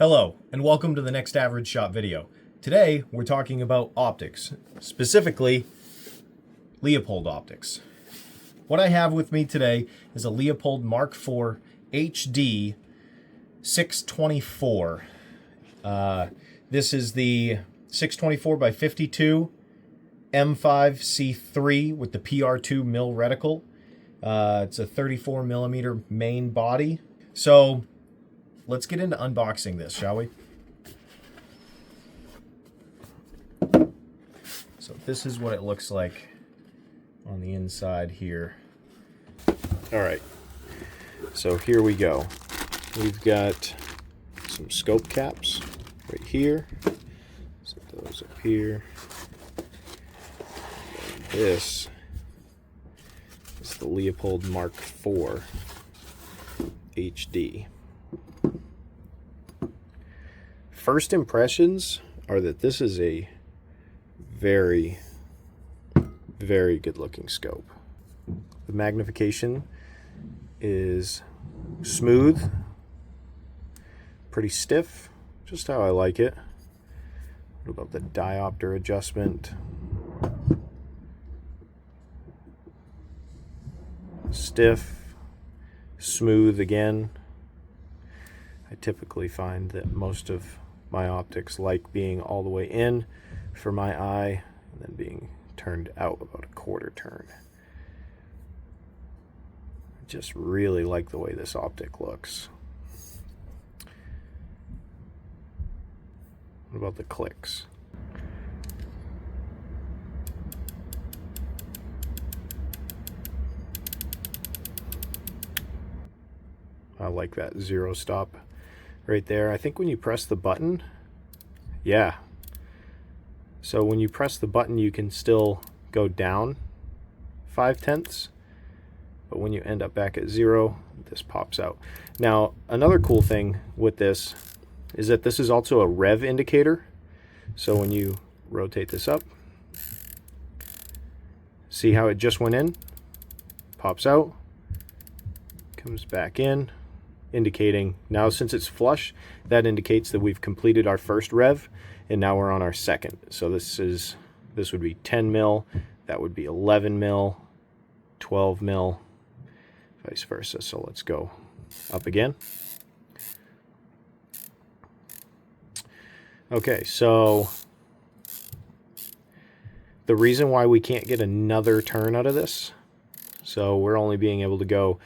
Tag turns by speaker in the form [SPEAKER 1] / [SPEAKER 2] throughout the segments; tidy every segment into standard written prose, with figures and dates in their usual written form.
[SPEAKER 1] Hello, and welcome to the next average shot video. Today, we're talking about optics, specifically Leupold optics. What I have with me today is a Leupold MK4 HD 624. This is the 624 by 52 M5C3 with the PR2 mil reticle. It's a 34 millimeter main body. So let's get into unboxing this, shall we? So this is what it looks like on the inside here. All right, so here we go. We've got some scope caps right here. Set those up here. And this is the Leupold MK4 HD. First impressions are that this is a very, very good looking scope. The magnification is smooth, pretty stiff, just how I like it. What about the diopter adjustment? Stiff, smooth again. I typically find that most of my optics like being all the way in for my eye and then being turned out about a quarter turn. I just really like the way this optic looks. What about the clicks? I like that zero stop right there. I think when you press the button, yeah. So when you press the button, you can still go down 5/10, but when you end up back at 0, this pops out. Now, another cool thing with this is that this is also a rev indicator. So when you rotate this up, see how it just went in, pops out, comes back in, indicating now since it's flush, that indicates that we've completed our first rev and now we're on our second. So this would be 10 mil, that would be 11 mil, 12 mil, vice versa. So let's go up again. Okay, so the reason why we can't get another turn out of this, so we're only being able to go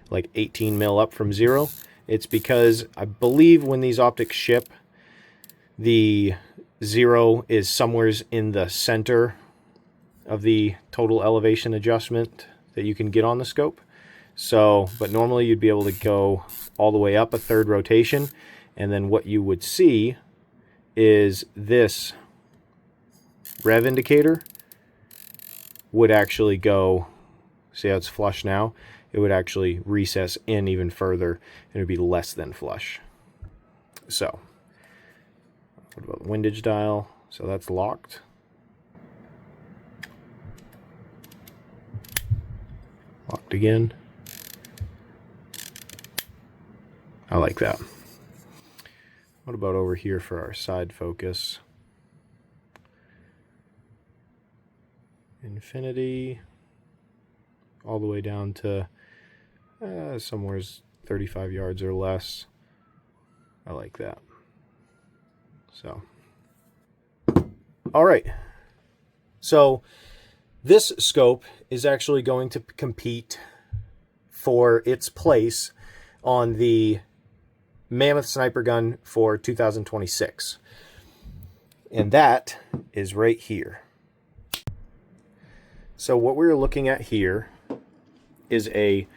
[SPEAKER 1] like 18 mil up from 0, it's because I believe when these optics ship, the 0 is somewhere in the center of the total elevation adjustment that you can get on the scope. So, but normally you'd be able to go all the way up a third rotation, and then what you would see is this rev indicator would actually go, see how it's flush now? It would actually recess in even further, and it would be less than flush. So, what about the windage dial? So that's locked. Locked again. I like that. What about over here for our side focus? Infinity. All the way down to somewhere's 35 yards or less. I like that. So, all right. So this scope is actually going to compete for its place on the Mammoth sniper gun for 2026. And that is right here. So what we're looking at here is a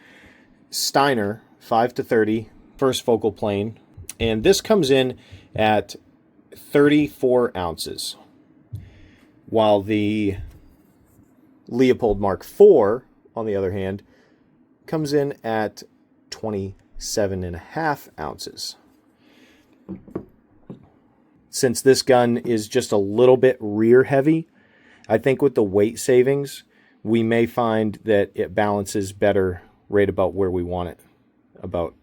[SPEAKER 1] Steiner 5-30 first focal plane, and this comes in at 34 ounces, while the Leupold MK4, on the other hand, comes in at 27.5 ounces. Since this gun is just a little bit rear heavy, I think with the weight savings, we may find that it balances better right about where we want it, about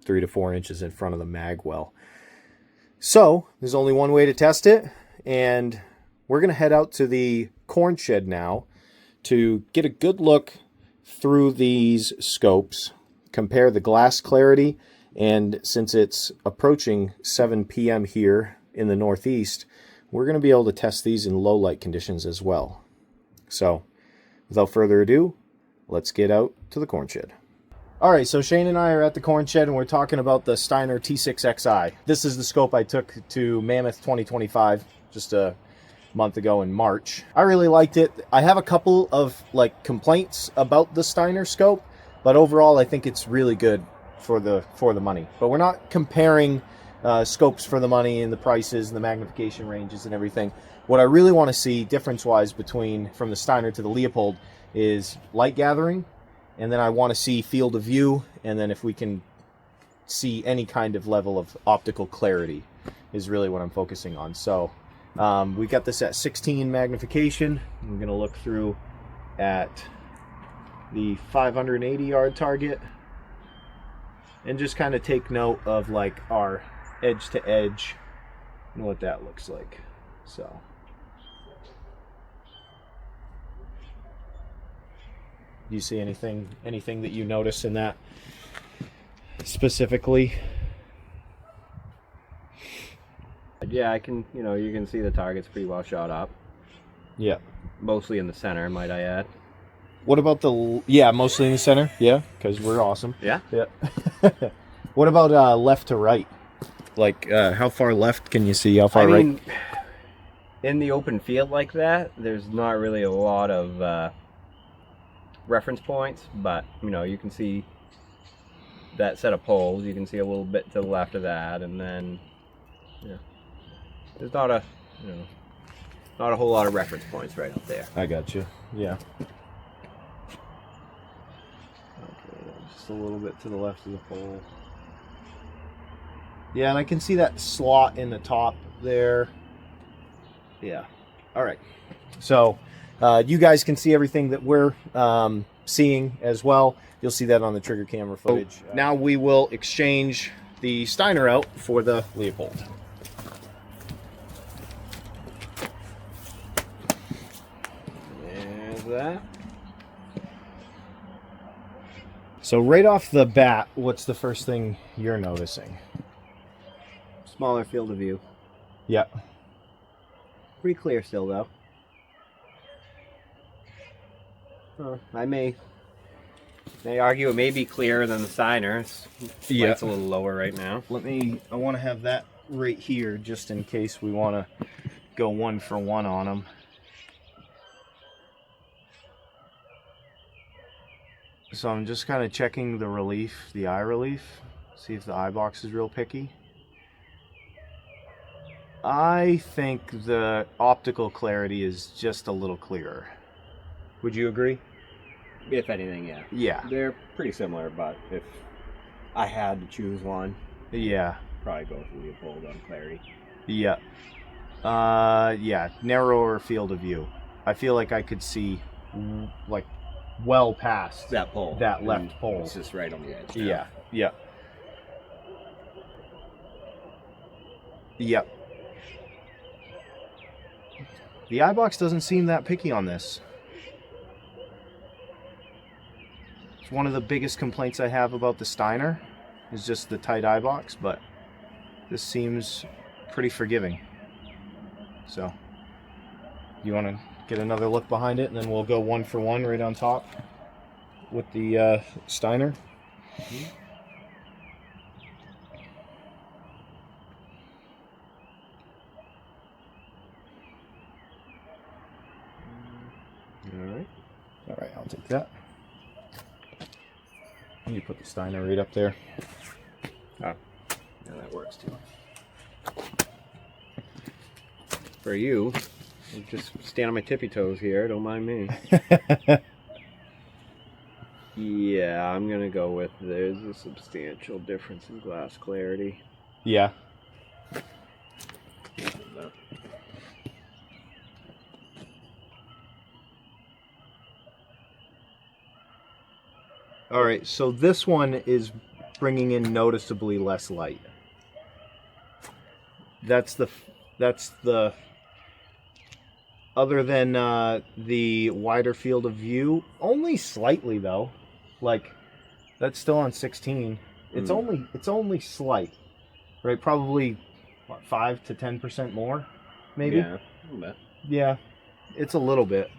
[SPEAKER 1] 3 to 4 inches in front of the mag well. So there's only one way to test it, and we're going to head out to the corn shed now to get a good look through these scopes, compare the glass clarity, and since it's approaching 7 p.m. here in the Northeast, we're going to be able to test these in low light conditions as well. So without further ado, let's get out to the corn shed. All right, so Shane and I are at the corn shed and we're talking about the Steiner T6XI. This is the scope I took to Mammoth 2025 just a month ago in March. I really liked it. I have a couple of complaints about the Steiner scope, but overall I think it's really good for the money. But we're not comparing scopes for the money and the prices and the magnification ranges and everything. What I really want to see difference-wise from the Steiner to the Leupold is light gathering, and then I want to see field of view, and then if we can see any kind of level of optical clarity is really what I'm focusing on. So we got this at 16 magnification. I'm going to look through at the 580 yard target and just kind of take note of our edge to edge and what that looks like. So do you see anything that you notice in that specifically?
[SPEAKER 2] Yeah, I can, you can see the target's pretty well shot up.
[SPEAKER 1] Yeah.
[SPEAKER 2] Mostly in the center, might I add.
[SPEAKER 1] What about mostly in the center? Yeah, because we're awesome.
[SPEAKER 2] Yeah?
[SPEAKER 1] Yeah. What about left to right? How far left can you see? How far right?
[SPEAKER 2] In the open field like that, there's not really a lot of reference points, but, you can see that set of poles. You can see a little bit to the left of that, and then, there's not a whole lot of reference points right up there.
[SPEAKER 1] I got you. Yeah. Okay, just a little bit to the left of the pole. Yeah, and I can see that slot in the top there. Yeah. All right. So you guys can see everything that we're seeing as well. You'll see that on the trigger camera footage. Now we will exchange the Steiner out for the Leupold. There's that. So right off the bat, what's the first thing you're noticing?
[SPEAKER 2] Smaller field of view.
[SPEAKER 1] Yeah.
[SPEAKER 2] Pretty clear still, though. I may argue it may be clearer than the Steiner.
[SPEAKER 1] Yeah.
[SPEAKER 2] Light's a little lower right now.
[SPEAKER 1] I want to have that right here just in case we want to go 1 for 1 on them. So I'm just kind of checking the relief, the eye relief, see if the eye box is real picky. I think the optical clarity is just a little clearer. Would you agree?
[SPEAKER 2] If anything, yeah.
[SPEAKER 1] Yeah.
[SPEAKER 2] They're pretty similar, but if I had to choose one,
[SPEAKER 1] yeah,
[SPEAKER 2] probably go with Leupold on clarity.
[SPEAKER 1] Yeah. Yeah, narrower field of view. I feel like I could see well past
[SPEAKER 2] that pole.
[SPEAKER 1] That left pole.
[SPEAKER 2] It's just right on the edge now.
[SPEAKER 1] Yeah. Yeah. Yep. The eye box doesn't seem that picky on this. It's one of the biggest complaints I have about the Steiner is just the tight eye box, but this seems pretty forgiving. So, you want to get another look behind it, and then we'll go 1 for 1 right on top with the Steiner. Mm-hmm. All right, I'll take that. And you put the Steiner right up there.
[SPEAKER 2] Oh, yeah, that works too. For you, I'll just stand on my tippy toes here, don't mind me. Yeah, I'm gonna go with there's a substantial difference in glass clarity.
[SPEAKER 1] Yeah. All right, so this one is bringing in noticeably less light. That's the other than the wider field of view, only slightly though. Like that's still on 16. It's only slight, right? Probably what, 5 to 10% more, maybe.
[SPEAKER 2] Yeah, a little bit.
[SPEAKER 1] Yeah, it's a little bit.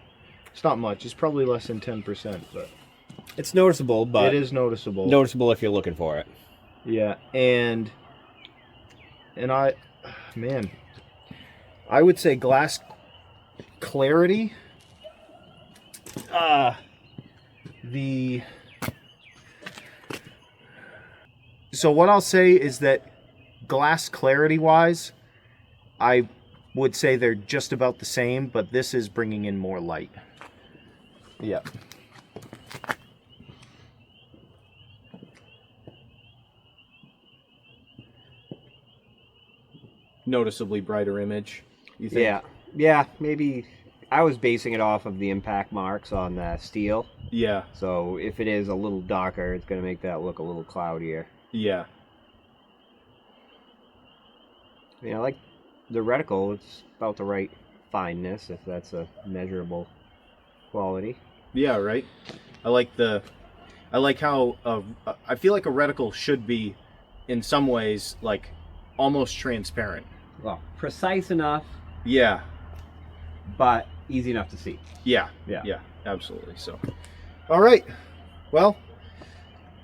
[SPEAKER 1] It's not much. It's probably less than 10%, but
[SPEAKER 2] It's noticeable, but
[SPEAKER 1] it is noticeable.
[SPEAKER 2] noticeable if you're looking for it.
[SPEAKER 1] Yeah, and I, man, I would say glass clarity. So what I'll say is that glass clarity wise, I would say they're just about the same, but this is bringing in more light. Yeah. Noticeably brighter image, you think?
[SPEAKER 2] Yeah, maybe I was basing it off of the impact marks on the steel.
[SPEAKER 1] Yeah.
[SPEAKER 2] So if it is a little darker, it's going to make that look a little cloudier.
[SPEAKER 1] Yeah.
[SPEAKER 2] Yeah, like the reticle, it's about the right fineness, if that's a measurable quality.
[SPEAKER 1] Yeah, right. I like how I feel like a reticle should be, in some ways, like almost transparent.
[SPEAKER 2] Well, precise enough.
[SPEAKER 1] Yeah.
[SPEAKER 2] But easy enough to see.
[SPEAKER 1] Yeah.
[SPEAKER 2] Yeah.
[SPEAKER 1] Yeah. Absolutely. So, all right. Well,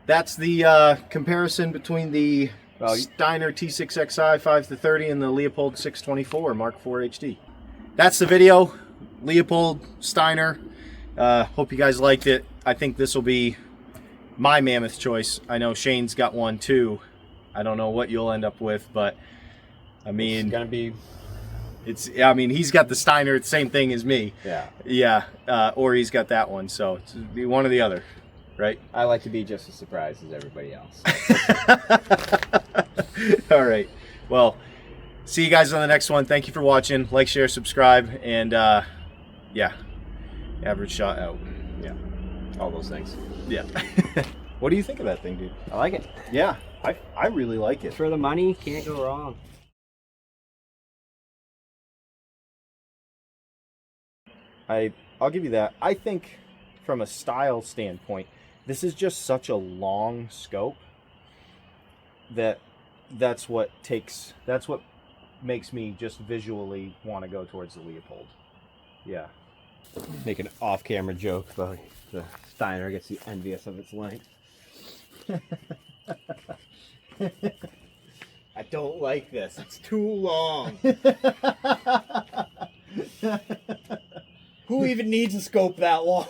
[SPEAKER 1] that's the comparison between the Steiner T6XI 5-30 and the Leupold 624 Mark IV HD. That's the video. Leupold, Steiner. Hope you guys liked it. I think this will be my Mammoth choice. I know Shane's got one too. I don't know what you'll end up with, but I mean,
[SPEAKER 2] it's gonna be.
[SPEAKER 1] I mean, he's got the Steiner, same thing as me.
[SPEAKER 2] Yeah.
[SPEAKER 1] Yeah. Or he's got that one. So it's be one or the other, right?
[SPEAKER 2] I like to be just as surprised as everybody else.
[SPEAKER 1] All right. Well, see you guys on the next one. Thank you for watching. Like, share, subscribe, and yeah, average shot out.
[SPEAKER 2] Yeah. All those things.
[SPEAKER 1] Yeah. What do you think of that thing, dude?
[SPEAKER 2] I like it.
[SPEAKER 1] Yeah, I really like it.
[SPEAKER 2] For the money, can't go wrong.
[SPEAKER 1] I'll give you that. I think from a style standpoint, this is just such a long scope that's what makes me just visually want to go towards the Leupold. Yeah.
[SPEAKER 2] Make an off-camera joke about the Steiner gets envious of its length. I don't like this. It's too long. Who even needs a scope that long?